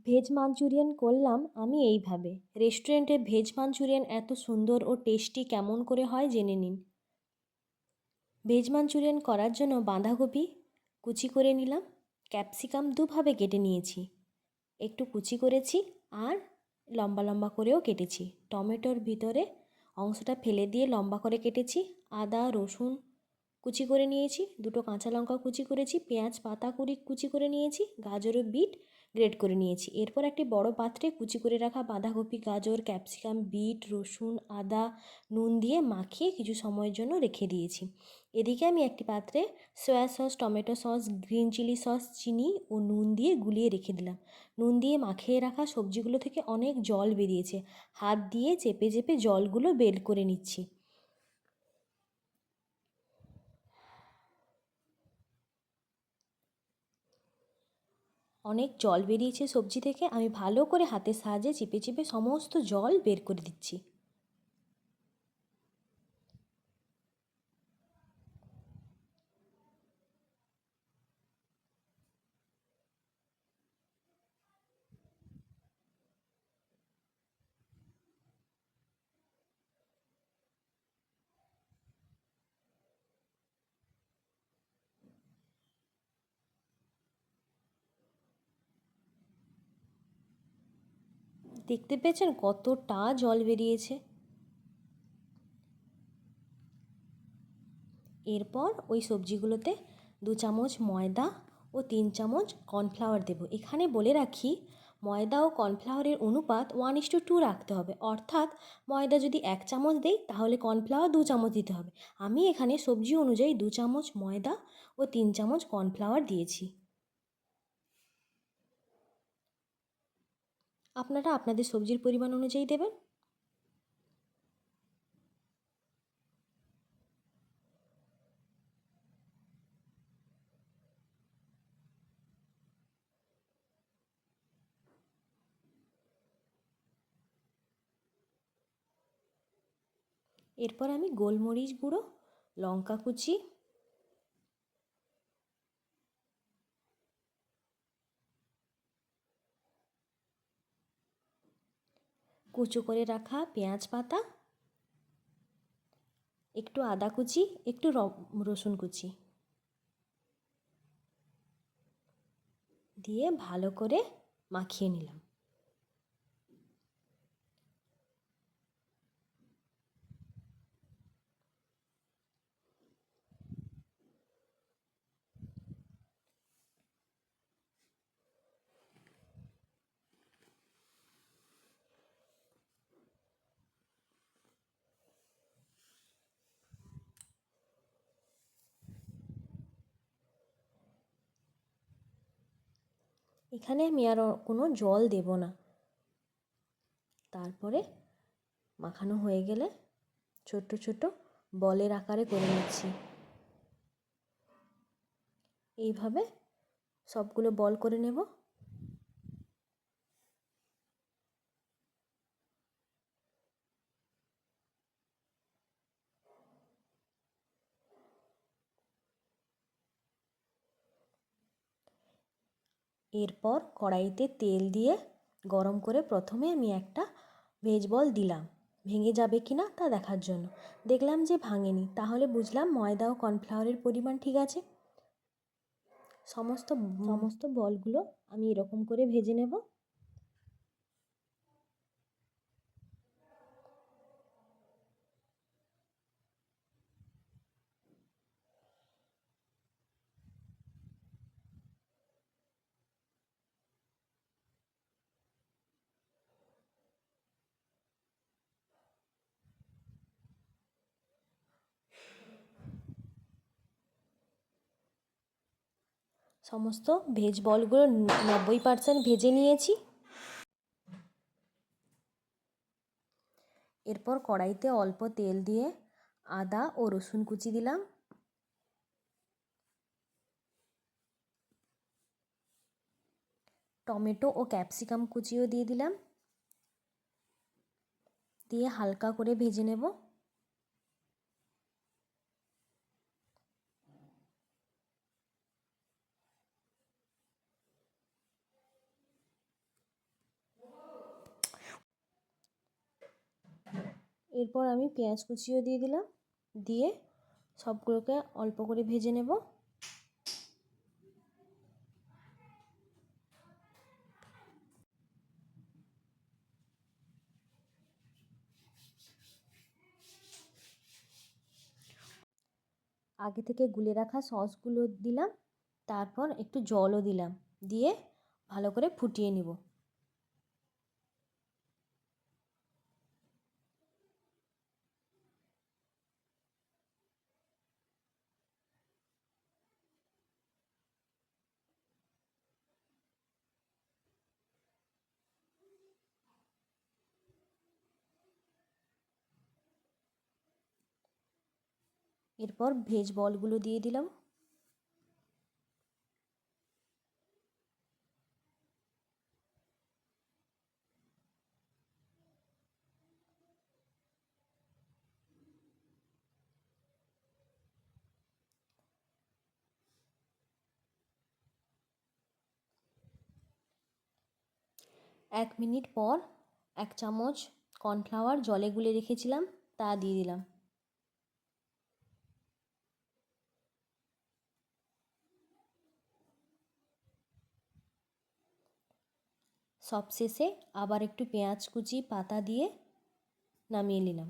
Veg Manchurian করলাম আমি এইভাবে। রেস্টুরেন্টে ভেজ মাঞ্চুরিয়ান এত সুন্দর ও টেস্টি কেমন করে হয় জেনে নিন। ভেজ মাঞ্চুরিয়ান করার জন্য বাঁধাকপি কুচি করে নিলাম, ক্যাপসিকাম দুভাবে কেটে নিয়েছি, একটু কুচি করেছি আর লম্বা লম্বা করেও কেটেছি। টমেটোর ভিতরে অংশটা ফেলে দিয়ে লম্বা করে কেটেছি। আদা রসুন কুচি করে নিয়েছি, দুটো কাঁচা লঙ্কা কুচি করেছি, পেঁয়াজ পাতা কুচি করে নিয়েছি, গাজর ও বিট গ্রেট করে নিয়েছি। এরপর একটি বড় পাত্রে কুচি করে রাখা বাঁধাকপি, গাজর, ক্যাপসিকাম, বিট, রসুন, আদা, নুন দিয়ে মাখিয়ে কিছু সময়ের জন্য রেখে দিয়েছি। এদিকে আমি একটি পাত্রে soya sauce, tomato sauce, green chilli sauce, চিনি ও নুন দিয়ে গুলিয়ে রেখে দিলাম। নুন দিয়ে মাখিয়ে রাখা সবজিগুলো থেকে অনেক জল বেরিয়েছে, হাত দিয়ে চেপে চেপে জলগুলো বের করে নিচ্ছি। অনেক জল বেরিয়েছে সবজি থেকে, আমি ভালো করে হাতের সাহায্যে চিপে চিপে সমস্ত জল বের করে দিচ্ছি। দেখতে পেয়েছেন কতটা জল বেরিয়েছে। এরপর ওই সবজিগুলোতে 2 চামচ ময়দা ও 3 চামচ কর্নফ্লাওয়ার দেব। এখানে বলে রাখি, ময়দা ও কর্নফ্লাওয়ারের অনুপাত 1:2 রাখতে হবে, অর্থাৎ ময়দা যদি 1 চামচ দেই তাহলে কর্নফ্লাওয়ার 2 চামচ দিতে হবে। আমি এখানে সবজি অনুযায়ী 2 চামচ ময়দা ও 3 চামচ কর্নফ্লাওয়ার দিয়েছি। আপনারা আপনাদের সবজির পরিমাণ অনুযায়ী দেবেন। এরপর আমি গোলমরিচ গুঁড়ো, লঙ্কা কুচি, কুচো করে রাখা পেঁয়াজ পাতা, একটু আদা কুচি, একটু রসুন কুচি দিয়ে ভালো করে মাখিয়ে নিলাম। এখানে আমি আর কোনো জল দেব না। তারপরে মাখানো হয়ে গেলে ছোট্ট ছোট্ট বলের আকারে করে নিচ্ছি। এইভাবে সবগুলো বল করে নেব। এরপর কড়াইতে তেল দিয়ে গরম করে প্রথমে আমি একটা ভেজ বল দিলাম, ভেঙে যাবে কি না তা দেখার জন্য। দেখলাম যে ভাঙেনি, তাহলে বুঝলাম ময়দা ও কর্নফ্লাওয়ারের পরিমাণ ঠিক আছে। সমস্ত সমস্ত বলগুলো আমি এরকম করে ভেজে নেব। সমস্ত ভেজ বলগুলো 90% ভেজে নিয়েছি। এরপর কড়াইতে অল্প তেল দিয়ে আদা ও রসুন কুচি দিলাম, টমেটো ও ক্যাপসিকাম কুচিও দিয়ে দিলাম, দিয়ে হালকা করে ভেজে নেব। এরপর আমি পেঁয়াজ কুচিও দিয়ে দিলাম, দিয়ে সবগুলোকে অল্প করে ভেজে নেব। আগে থেকে গুলে রাখা সসগুলো দিলাম, তারপর একটু জলও দিলাম, দিয়ে ভালো করে ফুটিয়ে নেব। এরপর ভেজ বলগুলো দিয়ে দিলাম। এক মিনিট পর 1 চামচ কর্নফ্লাওয়ার জলে গুলে রেখেছিলাম তা দিয়ে দিলাম। সবশেষে আবার একটু পেঁয়াজ কুচি পাতা দিয়ে নামিয়ে নিলাম।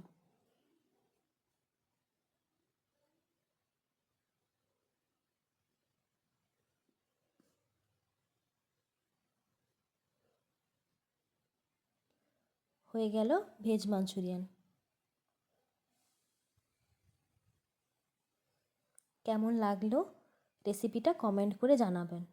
হয়ে গেল ভেজ মাঞ্চুরিয়ান। কেমন লাগলো রেসিপিটা কমেন্ট করে জানাবেন।